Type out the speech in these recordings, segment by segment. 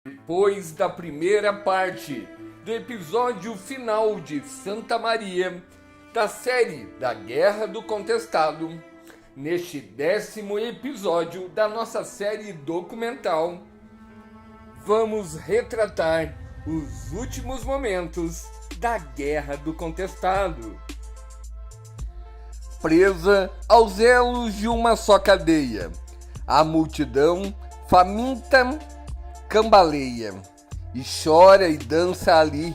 Depois da primeira parte do episódio final de Santa Maria, da série da Guerra do Contestado, neste 10º episódio da nossa série documental, vamos retratar os últimos momentos da Guerra do Contestado. Presa aos elos de uma só cadeia, a multidão faminta cambaleia e chora e dança ali.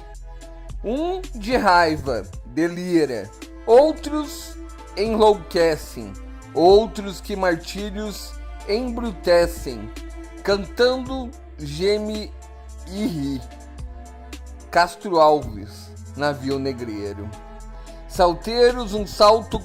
Um de raiva delira, outros enlouquecem, outros que martírios embrutecem, cantando geme e ri. Castro Alves, navio negreiro. Salteiros, um salto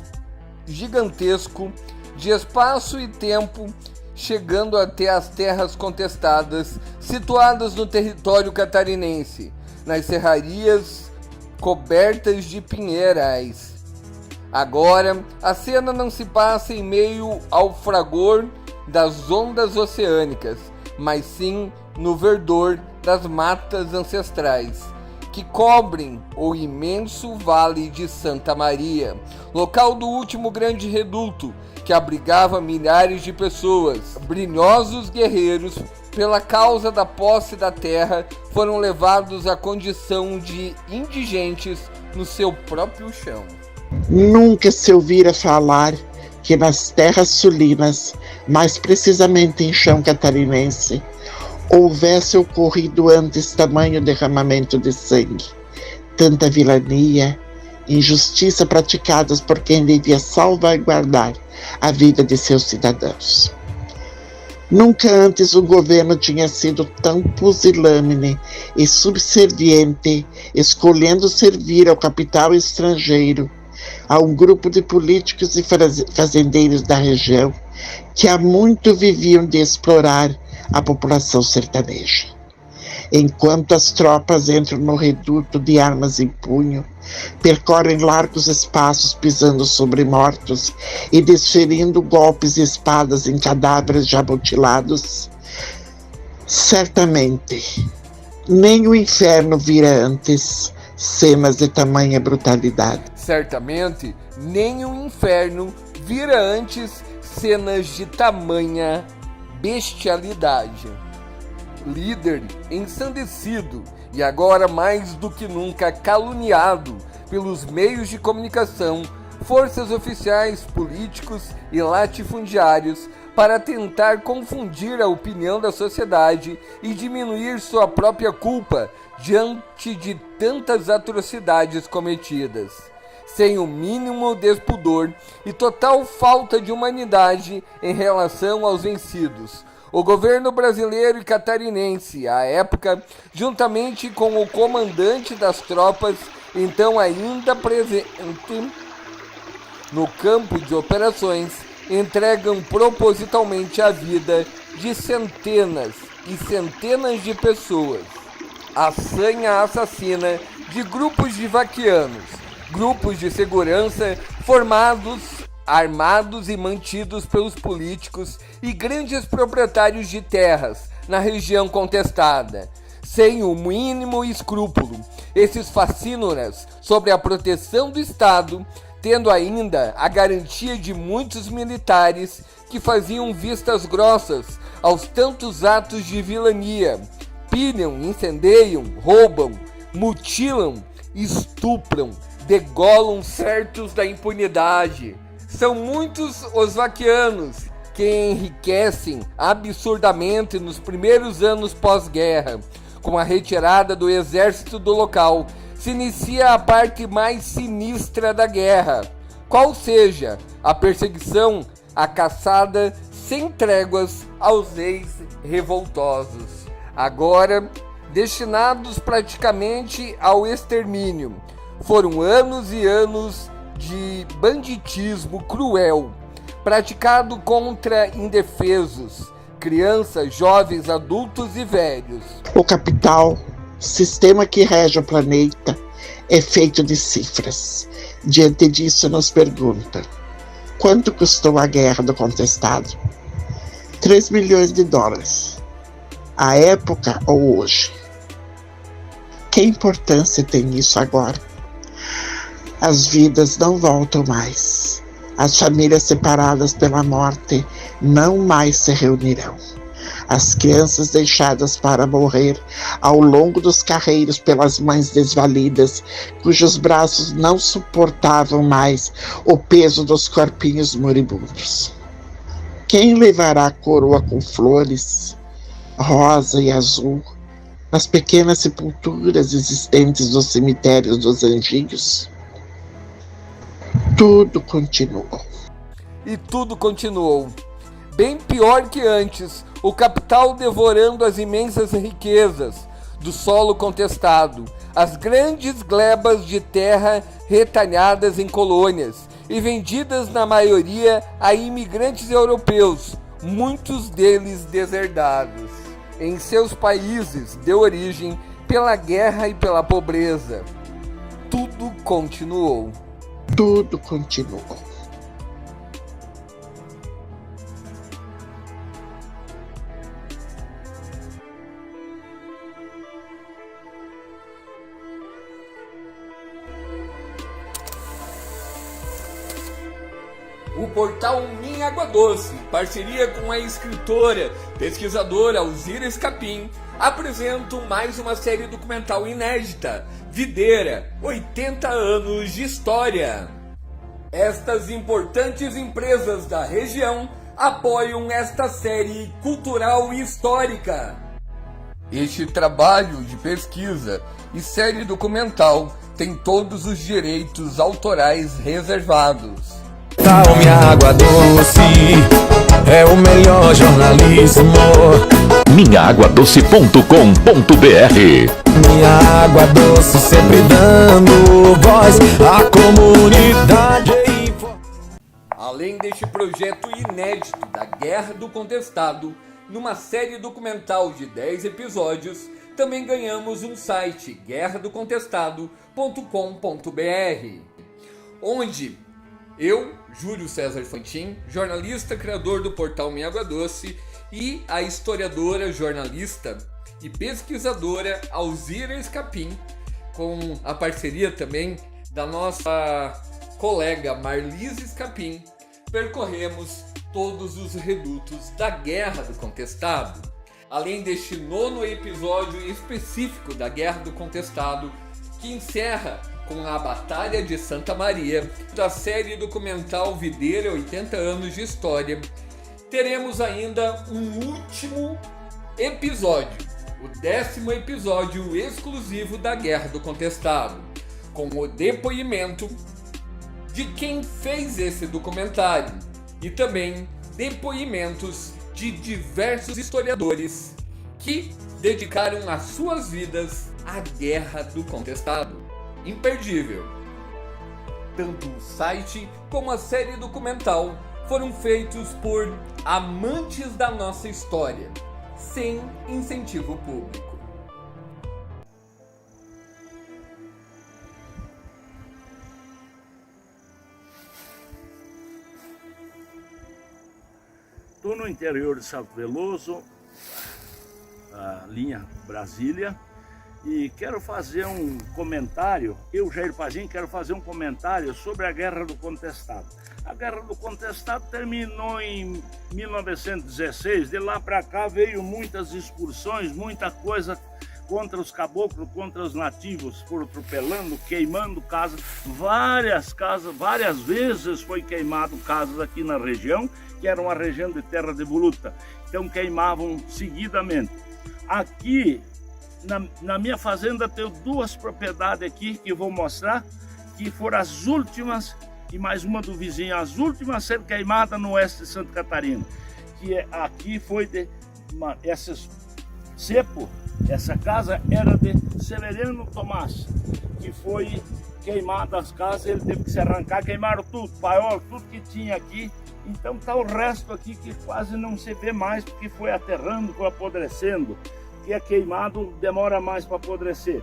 gigantesco de espaço e tempo, chegando até as terras contestadas, situadas no território catarinense, nas serrarias cobertas de pinheirais. Agora, a cena não se passa em meio ao fragor das ondas oceânicas, mas sim no verdor das matas ancestrais, que cobrem o imenso Vale de Santa Maria, local do último grande reduto, que abrigava milhares de pessoas. Brilhosos guerreiros, pela causa da posse da terra, foram levados à condição de indigentes no seu próprio chão. Nunca se ouvira falar que nas terras sulinas, mais precisamente em chão catarinense, houvesse ocorrido antes tamanho derramamento de sangue, tanta vilania, injustiça praticadas por quem devia salvaguardar a vida de seus cidadãos. Nunca antes o governo tinha sido tão pusilânime e subserviente, escolhendo servir ao capital estrangeiro, a um grupo de políticos e fazendeiros da região que há muito viviam de explorar a população sertaneja. Enquanto as tropas entram no reduto de armas em punho, percorrem largos espaços pisando sobre mortos e desferindo golpes e espadas em cadáveres já mutilados, certamente nem o inferno vira antes cenas de tamanha brutalidade. Certamente nem o inferno vira antes cenas de tamanha bestialidade. Líder ensandecido e agora mais do que nunca caluniado pelos meios de comunicação, forças oficiais, políticos e latifundiários para tentar confundir a opinião da sociedade e diminuir sua própria culpa diante de tantas atrocidades cometidas. Sem o mínimo despudor e total falta de humanidade em relação aos vencidos, o governo brasileiro e catarinense, à época, juntamente com o comandante das tropas, então ainda presente no campo de operações, entregam propositalmente a vida de centenas e centenas de pessoas. A sanha assassina de grupos de vaquianos, grupos de segurança formados, armados e mantidos pelos políticos e grandes proprietários de terras na região contestada. Sem o mínimo escrúpulo, esses facínoras sobre a proteção do Estado, tendo ainda a garantia de muitos militares que faziam vistas grossas aos tantos atos de vilania, pilham, incendeiam, roubam, mutilam, estupram, degolam certos da impunidade. São muitos os vaquianos que enriquecem absurdamente nos primeiros anos pós-guerra. Com a retirada do exército do local, se inicia a parte mais sinistra da guerra, qual seja a perseguição, a caçada sem tréguas aos ex-revoltosos, agora destinados praticamente ao extermínio. Foram anos e anos de banditismo cruel, praticado contra indefesos, crianças, jovens, adultos e velhos. O capital, sistema que rege o planeta, é feito de cifras. Diante disso, nos pergunta: quanto custou a guerra do contestado? 3 milhões de dólares. a época ou hoje. Que importância tem isso agora? As vidas não voltam mais. As famílias separadas pela morte não mais se reunirão. As crianças deixadas para morrer ao longo dos carreiros pelas mães desvalidas, cujos braços não suportavam mais o peso dos corpinhos moribundos. Quem levará a coroa com flores, rosa e azul, nas pequenas sepulturas existentes nos cemitérios dos anjinhos? Tudo continuou. E tudo continuou. Bem pior que antes, o capital devorando as imensas riquezas do solo contestado, as grandes glebas de terra retalhadas em colônias e vendidas na maioria a imigrantes europeus, muitos deles deserdados em seus países de origem pela guerra e pela pobreza. Tudo continuou. Tudo continuou. O portal Minha Água Doce, parceria com a escritora, pesquisadora Alzira Escapim, apresentam mais uma série documental inédita, Videira, 80 anos de história. Estas importantes empresas da região apoiam esta série cultural e histórica. Este trabalho de pesquisa e série documental tem todos os direitos autorais reservados. Minha Água Doce é o melhor jornalismo. Minhaaguadoce.com.br. Minha Água Doce sempre dando voz à comunidade. Além deste projeto inédito da Guerra do Contestado, numa série documental de 10 episódios, também ganhamos um site, guerradocontestado.com.br, onde eu, Júlio César Fantin, jornalista criador do portal Minha Água Doce, e a historiadora, jornalista e pesquisadora Alzira Escapim, com a parceria também da nossa colega Marlise Escapim, percorremos todos os redutos da Guerra do Contestado. Além deste 9º episódio específico da Guerra do Contestado, que encerra com a Batalha de Santa Maria, da série documental Videira, 80 anos de história, teremos ainda um último episódio, o 10º episódio exclusivo da Guerra do Contestado, com o depoimento de quem fez esse documentário e também depoimentos de diversos historiadores que dedicaram as suas vidas à Guerra do Contestado. Imperdível. Tanto o site como a série documental foram feitos por amantes da nossa história, sem incentivo público. Estou no interior de Salto Veloso, a linha Brasília, e quero fazer um comentário, eu, Jair Pazin, quero fazer um comentário sobre a Guerra do Contestado. A Guerra do Contestado terminou em 1916, de lá para cá veio muitas excursões, muita coisa contra os caboclos, contra os nativos, foram atropelando, queimando casas, várias vezes foi queimado casas aqui na região, que era uma região de terra de voluta, então queimavam seguidamente. Aqui, na minha fazenda, tenho 2 propriedades aqui que eu vou mostrar, que foram as últimas, e mais uma do vizinho, as últimas a ser queimadas no oeste de Santa Catarina. Que aqui foi de essas cepo, essa casa era de Severiano Tomás, que foi queimada as casas, ele teve que se arrancar, queimaram tudo, paiol, tudo que tinha aqui. Então está o resto aqui que quase não se vê mais, porque foi aterrando, foi apodrecendo. Que é queimado, demora mais para apodrecer.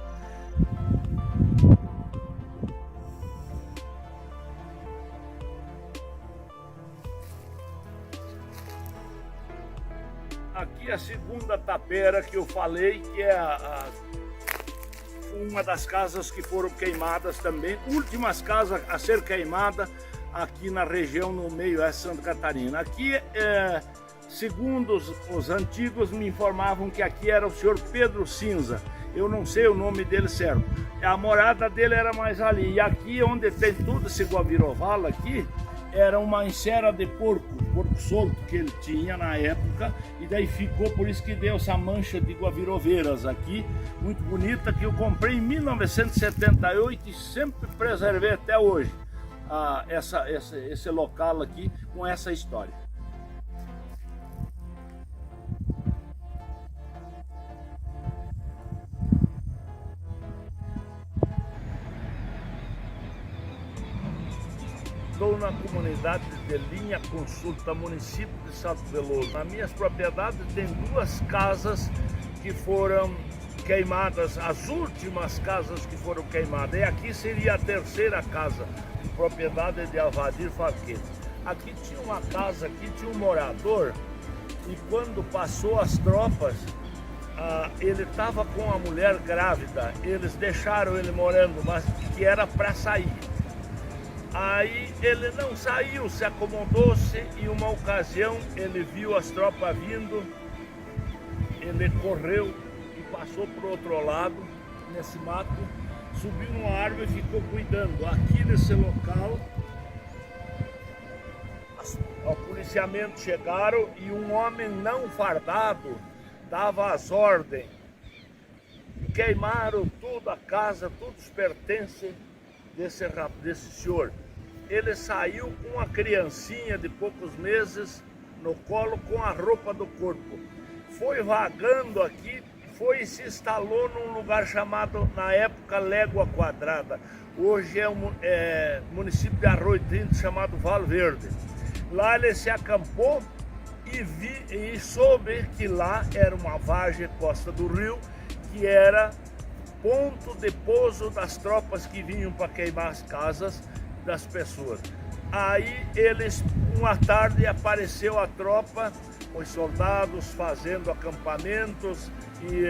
Aqui a segunda segunda tapera que eu falei, que é uma das casas que foram queimadas também, últimas casas a ser queimada aqui na região, no meio oeste de Santa Catarina. Aqui, segundo os antigos, me informavam que aqui era o senhor Pedro Cinza. Eu não sei o nome dele certo. A morada dele era mais ali. E aqui, onde tem tudo esse Guaviroval aqui, era uma encera de porco solto que ele tinha na época, e daí ficou, por isso que deu essa mancha de guaviroveiras aqui, muito bonita, que eu comprei em 1978 e sempre preservei até hoje esse local aqui com essa história. Estou na comunidade de Linha Consulta, município de Salto Veloso. Nas minhas propriedades tem 2 casas que foram queimadas, as últimas casas que foram queimadas. E aqui seria a 3ª casa, de propriedade de Alvadir Farquete. Aqui tinha uma casa, aqui tinha um morador, e quando passou as tropas, ele estava com a mulher grávida. Eles deixaram ele morando, mas que era para sair. Aí ele não saiu, se acomodou-se, e uma ocasião ele viu as tropas vindo, ele correu e passou para o outro lado, nesse mato, subiu numa árvore e ficou cuidando. Aqui nesse local, o policiamento chegaram e um homem não fardado dava as ordens. Queimaram tudo, a casa, todos os pertences desse senhor. Ele saiu com a criancinha de poucos meses no colo, com a roupa do corpo. Foi vagando aqui, foi e se instalou num lugar chamado, na época, Légua Quadrada. Hoje é um município de Arroio Tinto, chamado Val Verde. Lá ele se acampou e soube que lá era uma vargem, costa do rio, que era ponto de pouso das tropas que vinham para queimar as casas das pessoas. Aí uma tarde apareceu a tropa, os soldados fazendo acampamentos e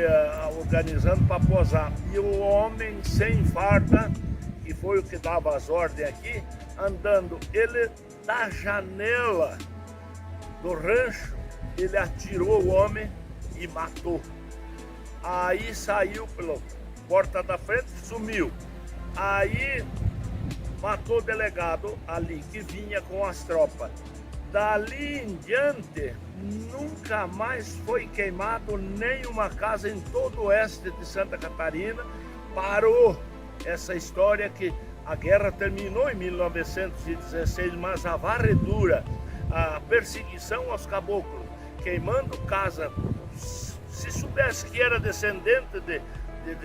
organizando para posar. E o homem sem farda, que foi o que dava as ordens aqui, andando, ele da janela do rancho, ele atirou o homem e matou. Aí saiu pela porta da frente, sumiu. Aí matou o delegado ali, que vinha com as tropas. Dali em diante, nunca mais foi queimado nenhuma casa em todo o oeste de Santa Catarina. Parou essa história que a guerra terminou em 1916, mas a varredura, a perseguição aos caboclos, queimando casa, se soubesse que era descendente de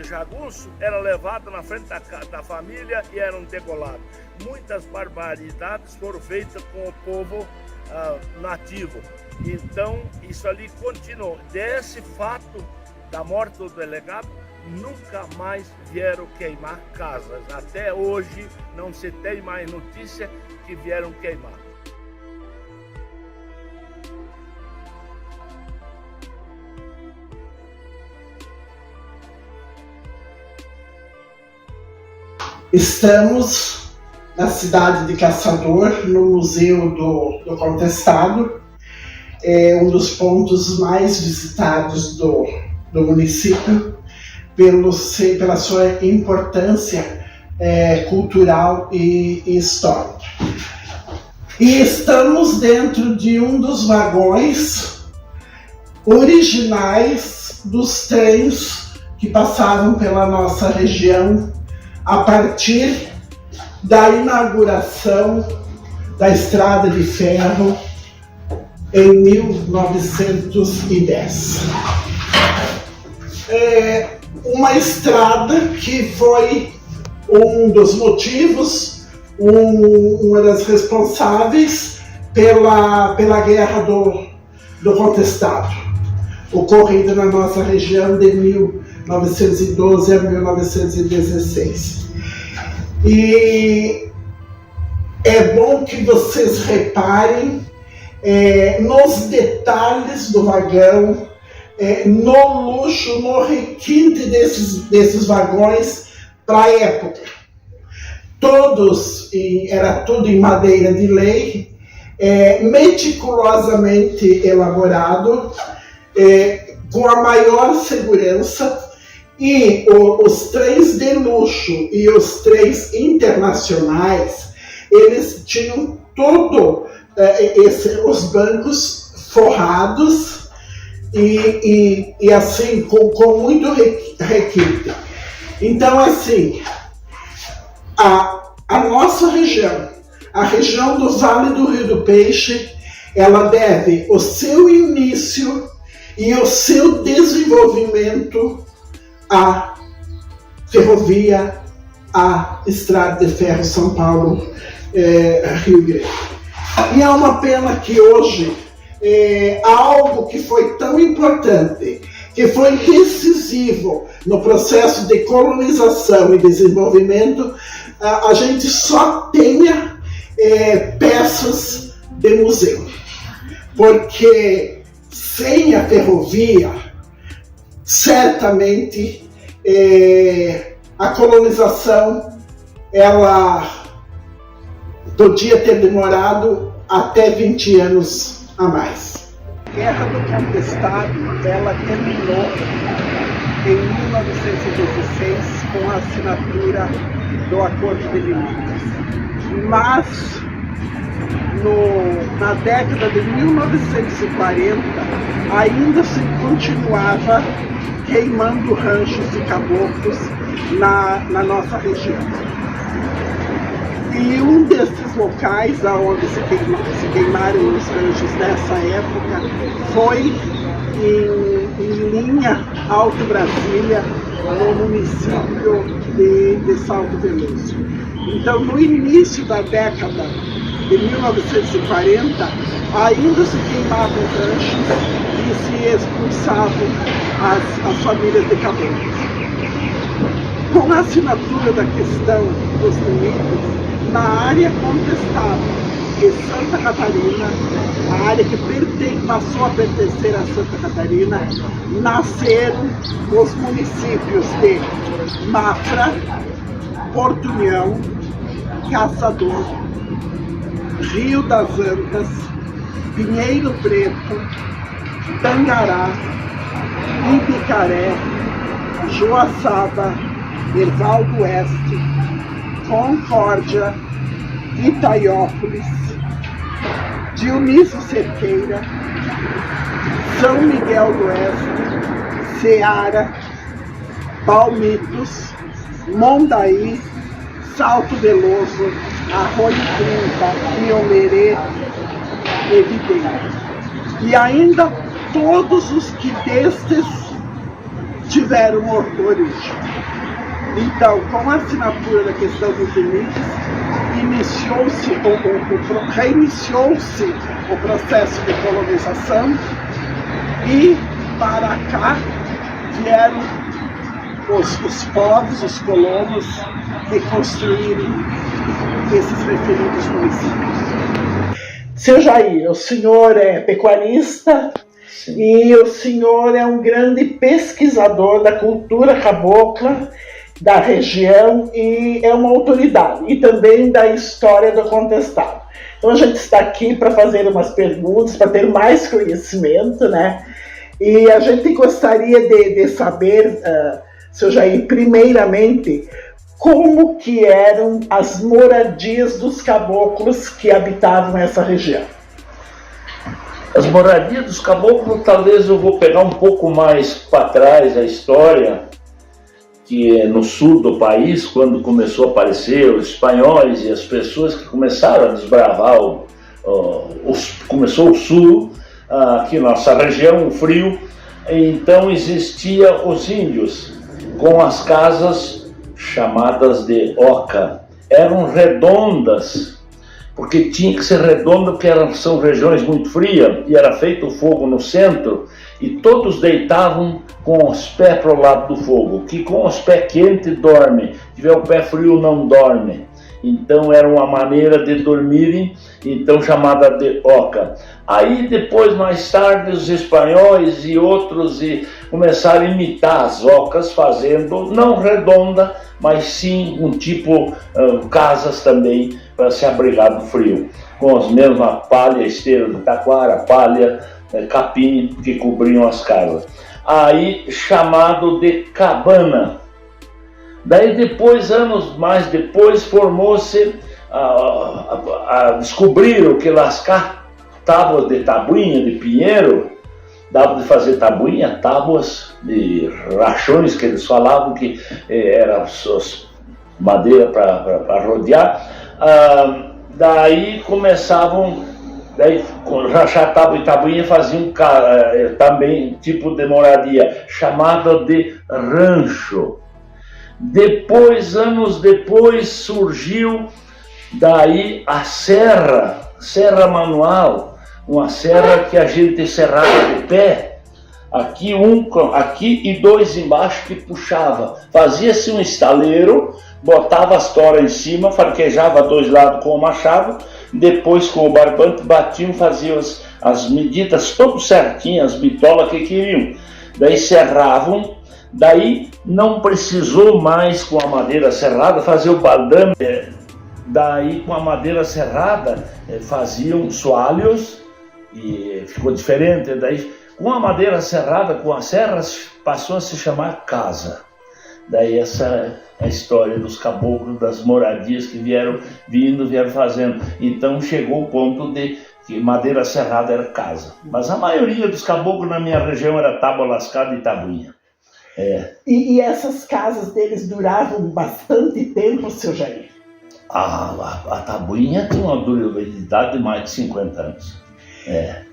jagunço, era levado na frente da família e eram degolados. Muitas barbaridades foram feitas com o povo nativo. Então, isso ali continuou. Desse fato da morte do delegado, nunca mais vieram queimar casas. Até hoje não se tem mais notícia que vieram queimar. Estamos na cidade de Caçador, no Museu do Contestado, um dos pontos mais visitados do município, pela sua importância cultural e histórica. E estamos dentro de um dos vagões originais dos trens que passaram pela nossa região a partir da inauguração da Estrada de Ferro em 1910. Uma estrada que foi um dos motivos, uma das responsáveis pela Guerra do Contestado, ocorrida na nossa região de 1912 a 1916. E é bom que vocês reparem nos detalhes do vagão, no luxo, no requinte desses vagões para a época. Todos, era tudo em madeira de lei, meticulosamente elaborado, com a maior segurança, e os trens de luxo e os trens internacionais, eles tinham todo os bancos forrados e assim, com muito requinte. Então, assim, a nossa região, a região do Vale do Rio do Peixe, ela deve o seu início e o seu desenvolvimento à ferrovia, à Estrada de Ferro São Paulo, Rio Grande. E é uma pena que hoje algo que foi tão importante, que foi decisivo no processo de colonização e desenvolvimento, a gente só tenha peças de museu. Porque sem a ferrovia, certamente a colonização ela podia ter demorado até 20 anos a mais. A Guerra do Contestado, ela terminou em 1916 com a assinatura do Acordo de Limites. Mas na década de 1940 ainda se continuava queimando ranchos e caboclos na nossa região. E um desses locais onde se queimaram os ranchos nessa época foi em Linha, Alto Brasília, no município de Salto Veloso. Então, no início da década de 1940, ainda se queimavam ranchos e se expulsavam as famílias de caboclos. Com a assinatura da questão dos limites, na área contestada de Santa Catarina, a área que passou a pertencer a Santa Catarina, nasceram os municípios de Mafra, Porto União, Caçador, Rio das Antas, Pinheiro Preto, Tangará, Ibicaré, Joaçaba, Erval do Oeste, Concórdia, Itaiópolis, Dionísio Cerqueira, São Miguel do Oeste, Ceará, Palmitos, Mondaí, Salto Veloso, Arroio Trinta, Piomerê e Videira. E ainda todos os que destes tiveram origem. Então, com a assinatura da questão dos limites, reiniciou-se o processo de colonização e para cá vieram os povos, os colonos, que construíram esses referidos municípios. Seu Jair, o senhor é pecuarista. Sim. E o senhor é um grande pesquisador da cultura cabocla da região e é uma autoridade, e também da história do contestado. Então a gente está aqui para fazer umas perguntas, para ter mais conhecimento, né? E a gente gostaria de saber, seu Jair, primeiramente, como que eram as moradias dos caboclos que habitavam essa região. As moradias dos caboclos, talvez eu vou pegar um pouco mais para trás a história, que é no sul do país, quando começou a aparecer os espanhóis e as pessoas que começaram a desbravar, começou o sul, aqui nossa região, o frio, então existia os índios com as casas chamadas de oca, eram redondas, porque tinha que ser redonda, porque são regiões muito frias, e era feito o fogo no centro, e todos deitavam com os pés para o lado do fogo, que com os pés quentes dorme, se tiver o pé frio não dorme. Então era uma maneira de dormirem, então chamada de oca. Aí depois, mais tarde, os espanhóis e outros começaram a imitar as ocas, fazendo, não redonda, mas sim um tipo, casas também para se abrigar do frio. Com as mesmas palha, esteira de taquara, palha, capim que cobriam as casas. Aí chamado de cabana. Daí depois, anos mais depois, formou-se, descobriram que lascar tábuas de tabuinha, de pinheiro, dava de fazer tabuinha, tábuas de rachões que eles falavam que era madeira para rodear. Daí começavam, rachar tábua e tabuinha faziam também tipo de moradia, chamada de rancho. Depois, anos depois, surgiu daí a serra manual, uma serra que a gente serrava de pé, aqui e dois embaixo que puxava. Fazia-se um estaleiro, botava as toras em cima, farquejava dois lados com o machado, depois com o barbante batiam, faziam as medidas tudo certinho, as bitolas que queriam. Daí serravam. Daí não precisou mais com a madeira serrada fazer o baldame. Daí com a madeira serrada faziam soalhos e ficou diferente. Daí com a madeira serrada, com as serras, passou a se chamar casa. Daí essa é a história dos caboclos, das moradias que vieram fazendo. Então chegou o ponto de que madeira serrada era casa. Mas a maioria dos caboclos na minha região era tábua lascada e tabuinha. E essas casas deles duravam bastante tempo, seu Jair? A tabuinha tem uma durabilidade de mais de 50 anos.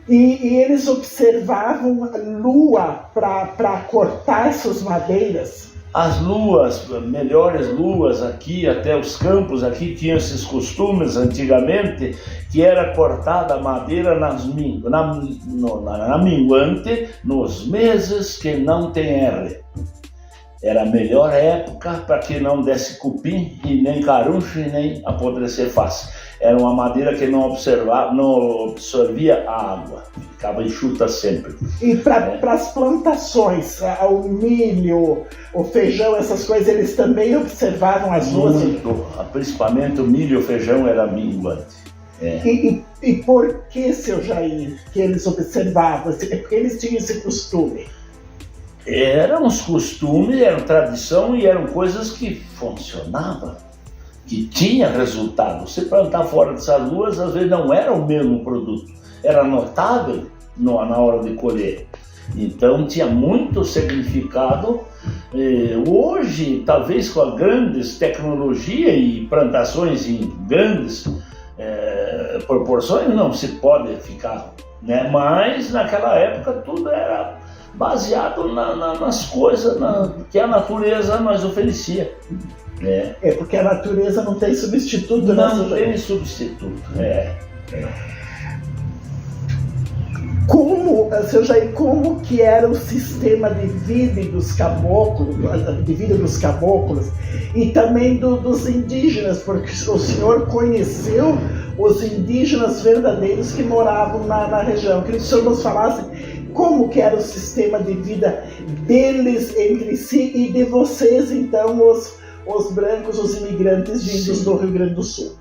E eles observavam a lua para cortar essas madeiras? As luas, melhores luas aqui, até os campos aqui tinham esses costumes antigamente, que era cortada a madeira na minguante, nos meses que não tem R. Era a melhor época para que não desse cupim, e nem caruncho, e nem apodrecer fácil. Era uma madeira que não absorvia a água, ficava enxuta sempre. E para as plantações, o milho, o feijão, essas coisas, eles também observavam as luas? Muito, principalmente o milho e o feijão era minguante. E por que, seu Jair, que eles observavam? Porque eles tinham esse costume? Eram os costumes, eram tradição e eram coisas que funcionavam, que tinha resultado. Você plantar fora dessas luas, às vezes não era o mesmo produto, era notável na hora de colher. Então tinha muito significado. Hoje, talvez com a grandes tecnologia e plantações em grandes proporções, não se pode ficar, né? Mas naquela época tudo era baseado nas coisas que a natureza nos oferecia. Porque a natureza não tem substituto. Não tem substituto. Seu Jair, como que era o sistema de vida dos caboclos, e também dos indígenas, porque o senhor conheceu os indígenas verdadeiros que moravam na região. Queria que o senhor nos falasse como que era o sistema de vida deles entre si e de vocês, então, os brancos, os imigrantes vindos do Rio Grande do Sul.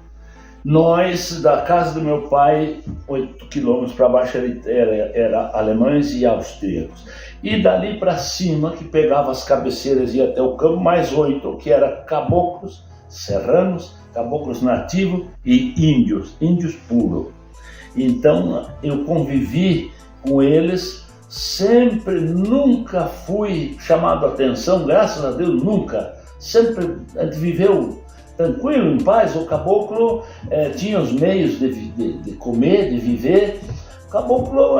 Nós, da casa do meu pai, 8 quilômetros para baixo era alemães e austríacos. E dali para cima, que pegava as cabeceiras e ia até o campo, mais 8, que era caboclos, serranos, caboclos nativos e índios puros. Então, eu convivi com eles, sempre, nunca fui chamado a atenção, graças a Deus, nunca. Sempre a gente viveu tranquilo, em paz. O caboclo tinha os meios de comer, de viver. O caboclo,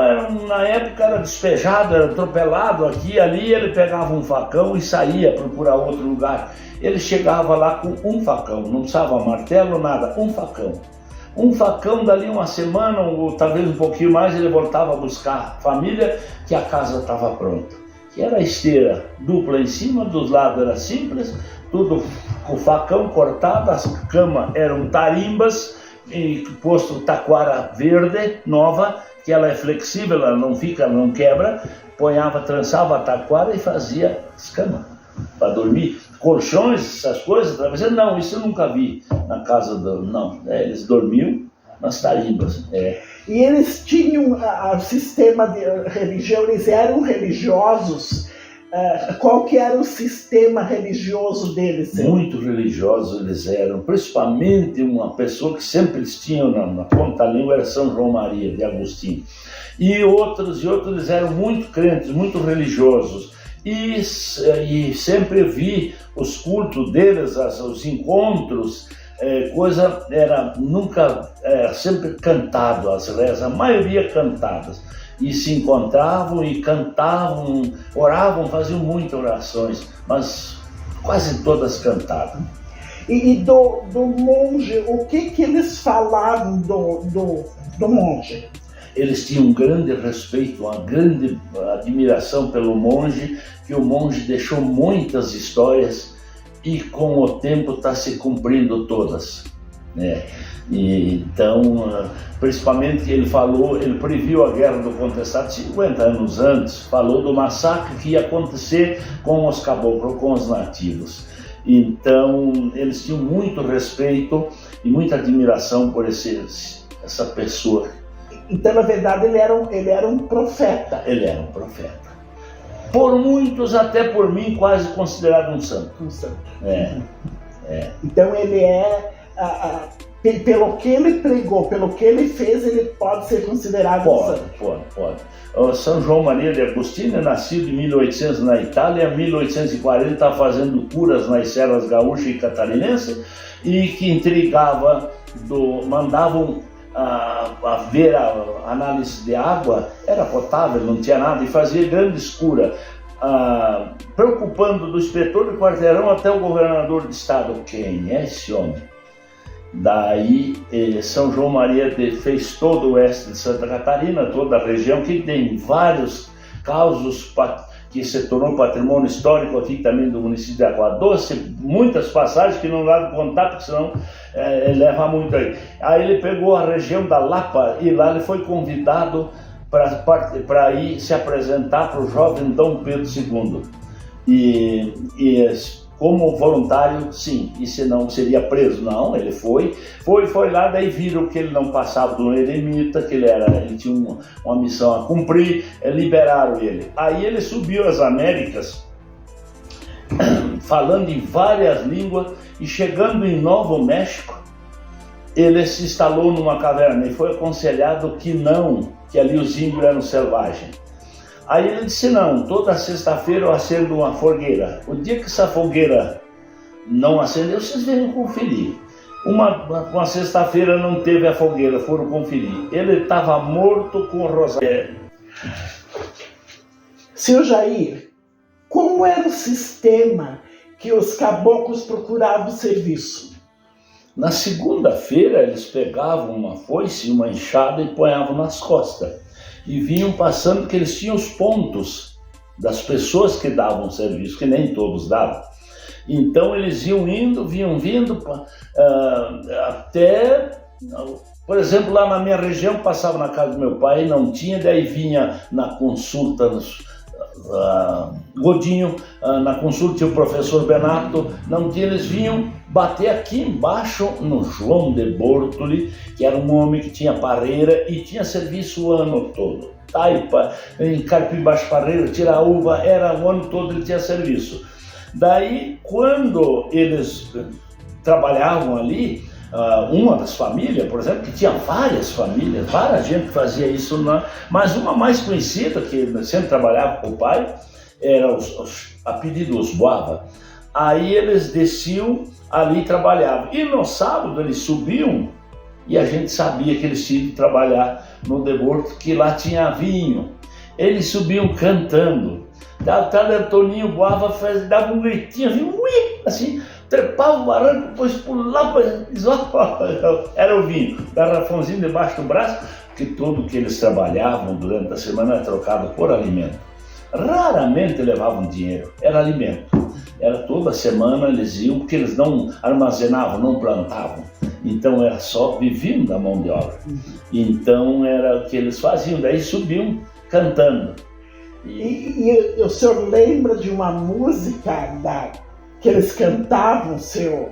na época, era despejado, era atropelado aqui e ali. Ele pegava um facão e saía procurar outro lugar. Ele chegava lá com um facão, não precisava martelo, nada, um facão. Um facão, dali uma semana, ou talvez um pouquinho mais, ele voltava a buscar a família, que a casa estava pronta. Que era esteira dupla em cima, dos lados era simples, tudo com o facão cortava, as camas eram tarimbas, e posto taquara verde, nova, que ela é flexível, ela não quebra, trançava a taquara e fazia as camas para dormir. Colchões, essas coisas, travesseiro, não, isso eu nunca vi na casa eles dormiam nas tarimbas. E eles tinham o sistema de religião, eles eram religiosos. Qual que era o sistema religioso deles? Muito religiosos eles eram, principalmente uma pessoa que sempre eles tinham na ponta da língua era São João Maria de Agostinho. E outros eles eram muito crentes, muito religiosos. E sempre vi os cultos deles, os encontros, sempre cantado, as rezas, a maioria cantadas. E se encontravam e cantavam, oravam, faziam muitas orações, mas quase todas cantadas. E do monge, o que eles falavam do monge? Eles tinham um grande respeito, uma grande admiração pelo monge, que o monge deixou muitas histórias e com o tempo está se cumprindo todas, né? E, então, principalmente ele previu a Guerra do Contestado 50 anos antes, falou do massacre que ia acontecer com os caboclos, com os nativos. Então, eles tinham muito respeito e muita admiração por essa pessoa. Então, na verdade, ele era um profeta. Ele era um profeta. Por muitos, até por mim, quase considerado um santo. Um santo. Então, ele pelo que ele pregou, pelo que ele fez, ele pode ser considerado um santo. Pode. O São João Maria de Agostinho é nascido em 1800 na Itália, em 1840 estava fazendo curas nas serras gaúchas e catarinenses, e que mandavam a ver a análise de água, era potável, não tinha nada, e fazia grandes curas, preocupando do inspetor de quarteirão até o governador de estado. Quem é esse homem? Daí São João Maria fez todo o oeste de Santa Catarina, toda a região, que tem vários causos que se tornou patrimônio histórico aqui também do município de Água Doce, muitas passagens que não dá de contar, porque senão leva muito aí. Aí ele pegou a região da Lapa e lá ele foi convidado para ir se apresentar para o jovem Dom Pedro II. E como voluntário, sim, e se não seria preso, não, ele foi lá, daí viram que ele não passava do eremita, que ele tinha uma missão a cumprir, liberaram ele. Aí ele subiu às Américas, falando em várias línguas, e chegando em Novo México, ele se instalou numa caverna e foi aconselhado que ali os índios eram selvagens. Aí ele disse, não, toda sexta-feira eu acendo uma fogueira. O dia que essa fogueira não acendeu, vocês venham conferir. Uma sexta-feira não teve a fogueira, foram conferir. Ele estava morto com o rosário. Senhor Jair, como era o sistema que os caboclos procuravam serviço? Na segunda-feira eles pegavam uma foice, uma enxada e ponhavam nas costas. E vinham passando, que eles tinham os pontos das pessoas que davam serviço, que nem todos davam. Então eles vinham vindo até, por exemplo, lá na minha região, passava na casa do meu pai, não tinha, daí vinha na consulta Godinho, na consulta tinha o professor Benato, não tinha, eles vinham bater aqui embaixo no João de Bortoli, que era um homem que tinha parreira e tinha serviço o ano todo. Taipa, carpir baixo parreira, tirar uva, era o ano todo ele tinha serviço. Daí, quando eles trabalhavam ali, uma das famílias, por exemplo, que tinha várias famílias, várias gente que fazia isso, mas uma mais conhecida, que sempre trabalhava com o pai, era a pedido dos Boava. Aí eles desciam ali e trabalhavam. E no sábado eles subiam e a gente sabia que eles tinham que trabalhar no Deborto, que lá tinha vinho. Eles subiam cantando. Cada Toninho Boava dava um gritinho, assim, ui, assim, trepava o barranco, depois pulava, era o vinho, garrafãozinho debaixo do braço, porque tudo que eles trabalhavam durante a semana era trocado por alimento. Raramente levavam dinheiro, era alimento. Era toda semana eles iam, porque eles não armazenavam, não plantavam. Então era só viviam da mão de obra. Então era o que eles faziam, daí subiam cantando. E o senhor lembra de uma música que eles cantavam, seu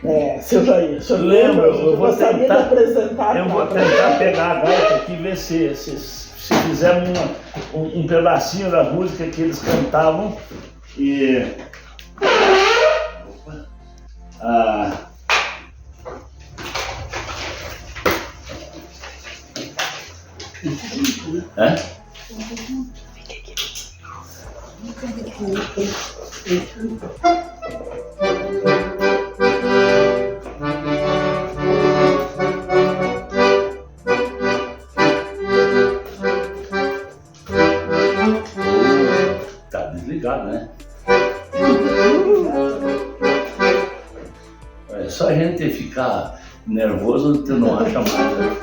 Jair? O senhor Lembro, lembra? eu vou tentar apresentar. Eu vou tentar pegar a gaita aqui e ver se fizer um pedacinho da música que eles cantavam. E tá desligado, né? É só a gente ficar nervoso, tu não acha mais, né?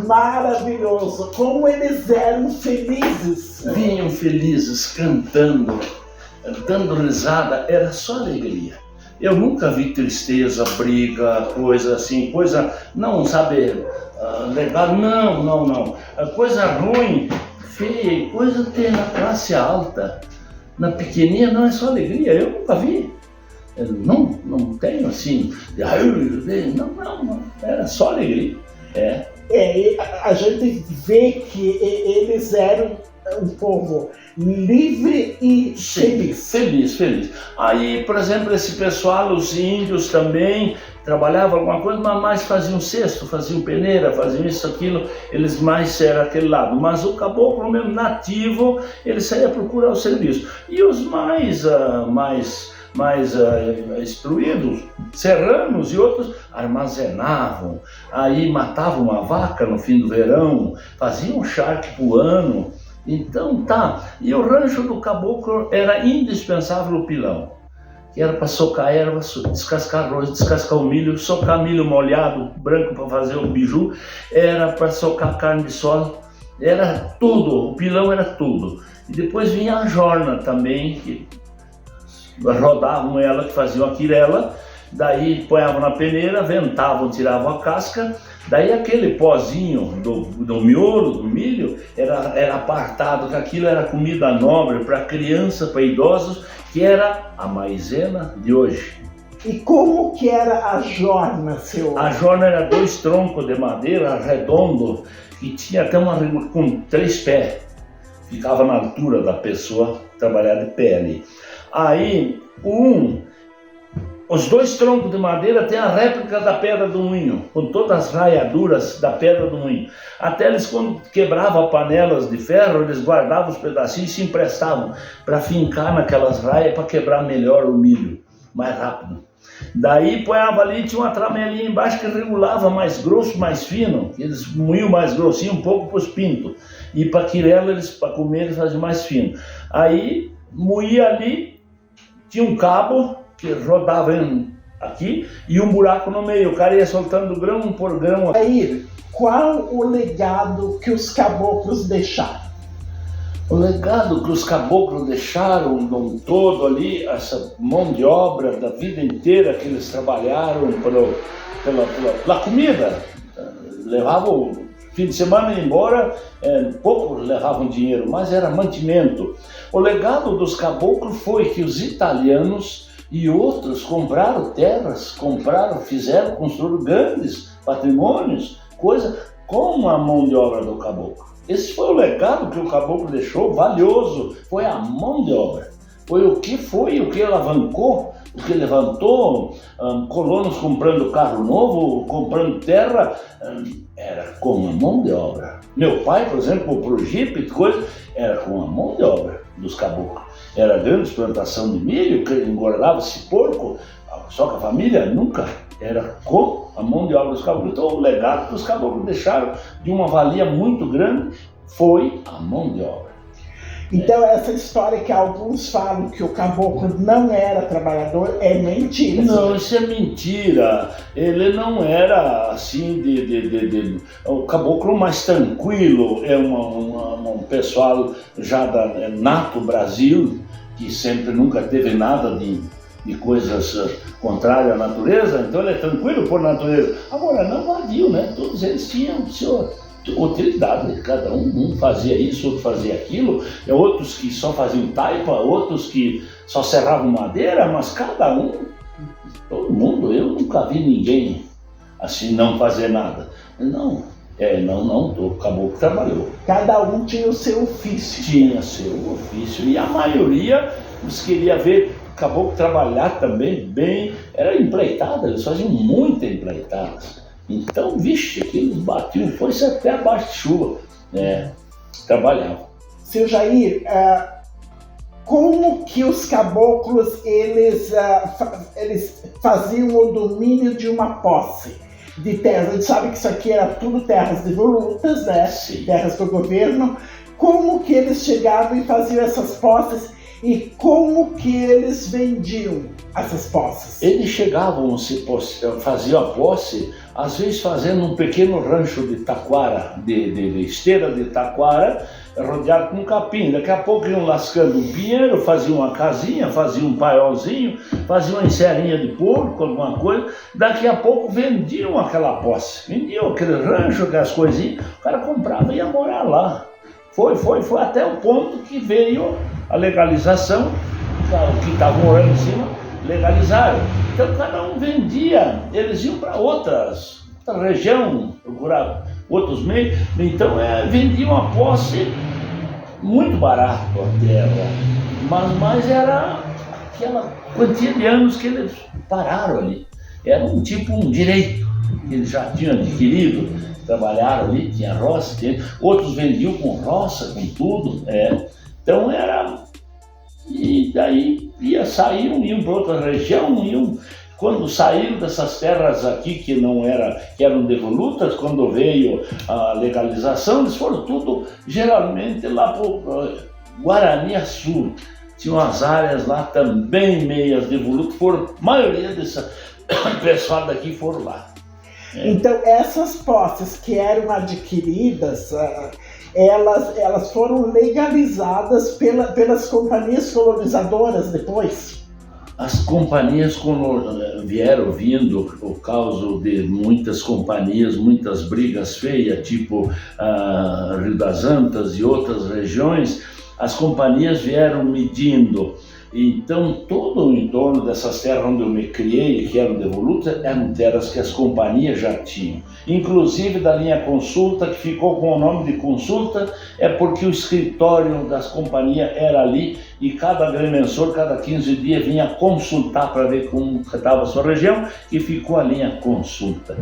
Maravilhoso! Como eles eram felizes! Vinham felizes, cantando, dando risada, era só alegria. Eu nunca vi tristeza, briga, coisa assim, coisa, não, sabe, legal, não. Coisa ruim, feia, coisa tem na classe alta, na pequenininha não é só alegria, eu nunca vi. Eu não tenho assim, não, era só alegria, a gente vê que eles eram um povo livre e feliz. Feliz. Aí, por exemplo, esse pessoal, os índios também, trabalhavam alguma coisa, mas mais faziam cesto, faziam peneira, faziam isso, aquilo, eles mais eram aquele lado. Mas o caboclo mesmo nativo, ele saía procurar o serviço. E os mais instruídos, serranos e outros, armazenavam, aí matavam uma vaca no fim do verão, faziam um charque pro ano. Então e o rancho do caboclo era indispensável o pilão, que era para socar erva, descascar arroz, descascar o milho, socar milho molhado, branco para fazer o biju, era para socar carne de sol, era tudo, o pilão era tudo. E depois vinha a jorna também, que rodavam ela, que faziam a quirela, daí põeavam na peneira, ventavam, tiravam a casca, daí aquele pozinho do miolo, do milho, era apartado, que aquilo era comida nobre para criança, para idosos, que era a maisena de hoje. E como que era a jorna, seu? A jorna era 2 troncos de madeira redondo, que tinha até com 3 pés, ficava na altura da pessoa trabalhar de pé ali. Aí, os 2 troncos de madeira têm a réplica da pedra do moinho, com todas as raiaduras da pedra do moinho. Até eles, quando quebravam panelas de ferro, eles guardavam os pedacinhos e se emprestavam para fincar naquelas raias para quebrar melhor o milho, mais rápido. Daí põava ali, tinha uma tramelinha embaixo que regulava mais grosso, mais fino. Eles moíam mais grossinho um pouco para os pintos. E para quirela, eles, para comer, eles faziam mais fino. Aí moía ali, tinha um cabo que rodava aqui e um buraco no meio. O cara ia soltando grão por grão. Aí, qual o legado que os caboclos deixaram? O legado que os caboclos deixaram no todo ali, essa mão de obra da vida inteira que eles trabalharam pela comida, levavam o fim de semana e ia embora, pouco levavam dinheiro, mas era mantimento. O legado dos caboclos foi que os italianos e outros compraram terras, fizeram, construíram grandes patrimônios, coisa com a mão de obra do caboclo. Esse foi o legado que o caboclo deixou, valioso, foi a mão de obra. Foi o que alavancou, o que levantou, colonos comprando carro novo, comprando terra, era com a mão de obra. Meu pai, por exemplo, pro jipe, coisa, era com a mão de obra dos caboclos. Era grande plantação de milho, que engordava-se porco, só que a família nunca. Era com a mão de obra dos caboclos. Então o legado que os caboclos deixaram de uma valia muito grande foi a mão de obra. Então essa história que alguns falam que o caboclo não era trabalhador é mentira. Não, isso é mentira. Ele não era assim o caboclo mais tranquilo, é um pessoal já da Nato Brasil, que sempre nunca teve nada de coisas contrárias à natureza, então ele é tranquilo por natureza. Agora, não vadio, né? Todos eles tinham sua utilidade, cada um fazia isso, outro fazia aquilo, outros que só faziam taipa, outros que só serravam madeira, mas cada um, todo mundo, eu nunca vi ninguém assim não fazer nada. Não, o caboclo trabalhou. Cada um tinha o seu ofício. Tinha seu ofício, e a maioria queria ver caboclo trabalhar também bem, era empreitada, eles faziam muita empreitada. Então, vixe, aqueles batiam, foi-se até abaixo de chuva, trabalhavam. Seu Jair, como que os caboclos eles faziam o domínio de uma posse de terras? A gente sabe que isso aqui era tudo terras devolutas, né? Sim. Terras do governo. Como que eles chegavam e faziam essas posses? E como que eles vendiam essas posses? Eles chegavam, faziam a posse, às vezes fazendo um pequeno rancho de taquara, de esteira de taquara, rodeado com capim. Daqui a pouco iam lascando um pinheiro, faziam uma casinha, faziam um paiolzinho, faziam uma encerrinha de porco, alguma coisa. Daqui a pouco vendiam aquela posse, vendiam aquele rancho, aquelas coisinhas, o cara comprava e ia morar lá. Foi até o ponto que veio a legalização, que estavam morando em cima, legalizaram. Então cada um vendia, eles iam para outra região, procuravam outros meios, então vendiam a posse muito barato a terra, mas era aquela quantia de anos que eles pararam ali. Era um direito que eles já tinham adquirido, trabalharam ali, tinha roça, outros vendiam com roça, com tudo, Então era, e daí iam para outra região, quando saíram dessas terras aqui que eram devolutas, quando veio a legalização, eles foram tudo, geralmente, lá para o Guaraniaçu. Tinham as áreas lá também meias devolutas, a maioria desse pessoal daqui foram lá. Então essas posses que eram adquiridas, elas foram legalizadas pelas companhias colonizadoras depois? As companhias vieram vindo por causa de muitas companhias, muitas brigas feias, tipo Rio das Antas e outras regiões, as companhias vieram medindo. Então, todo o entorno dessas terras onde eu me criei, que eram devolutas, eram terras que as companhias já tinham. Inclusive da linha Consulta, que ficou com o nome de Consulta, é porque o escritório das companhias era ali e cada agrimensor, cada 15 dias, vinha consultar para ver como estava a sua região, e ficou a linha Consulta.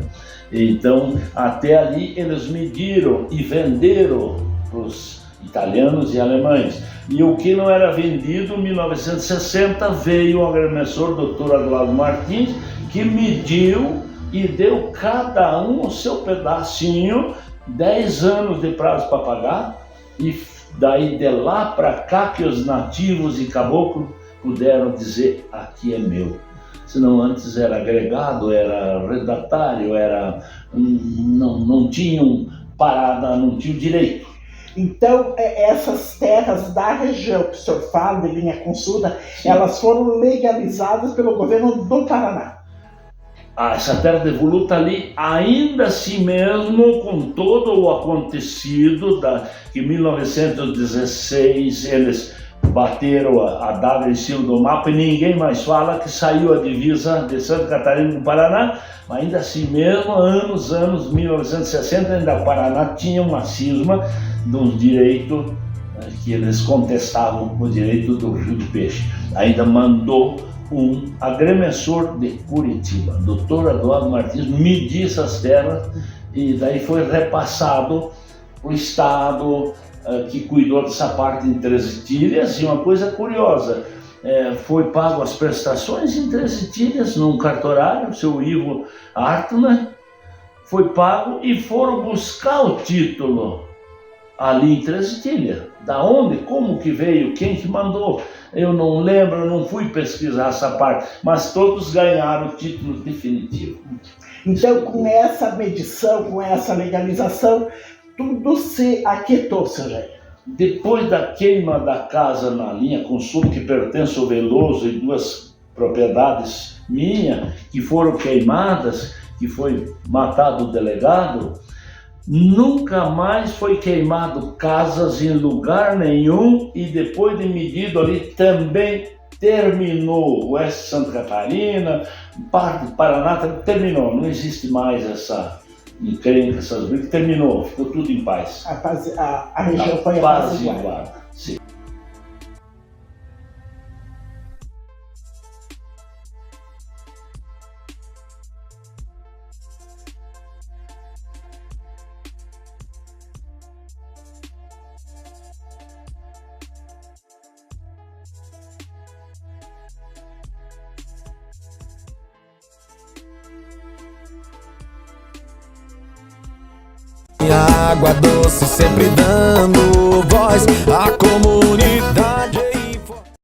Então, até ali eles mediram e venderam para os italianos e alemães. E o que não era vendido, em 1960, veio o agrimensor Dr. Aguado Martins, que mediu e deu cada um o seu pedacinho, 10 anos de prazo para pagar, e daí de lá para cá que os nativos e caboclos puderam dizer: aqui é meu. Senão antes era agregado, era redatário, não tinham parada, não tinham direito. Então, essas terras da região que o senhor fala, de linha consulta, elas foram legalizadas pelo governo do Paraná. Essa terra de Vulu está ali, ainda assim mesmo, com todo o acontecido, que em 1916 eles bateram a data em cima do mapa e ninguém mais fala que saiu a divisa de Santa Catarina com o Paraná, mas ainda assim mesmo, anos 1960, ainda o Paraná tinha uma cisma dos direitos, que eles contestavam o direito do Rio do Peixe. Ainda mandou um agrimensor de Curitiba, Dr. Eduardo Martins, medir essas terras e daí foi repassado para o Estado, que cuidou dessa parte em Três Itilhas. E uma coisa curiosa, foi pago as prestações em Três Itilhas, num cartorário, o seu Ivo Artman, foi pago e foram buscar o título ali em Três Itilhas. Da onde, como que veio, quem que mandou, eu não lembro, eu não fui pesquisar essa parte, mas todos ganharam o título definitivo. Então, com essa medição, com essa legalização, tudo se aquietou, seu Jair. Depois da queima da casa na linha Consul, que pertence ao Veloso, e 2 propriedades minhas que foram queimadas, que foi matado o delegado, nunca mais foi queimado casas em lugar nenhum, e depois de medido ali também terminou. O oeste de Santa Catarina, parte do Paraná, terminou, não existe mais essa encrenca, essas brigas, terminou, ficou tudo em paz. A região foi apaziguada. Sim. Água doce sempre dando voz à comunidade.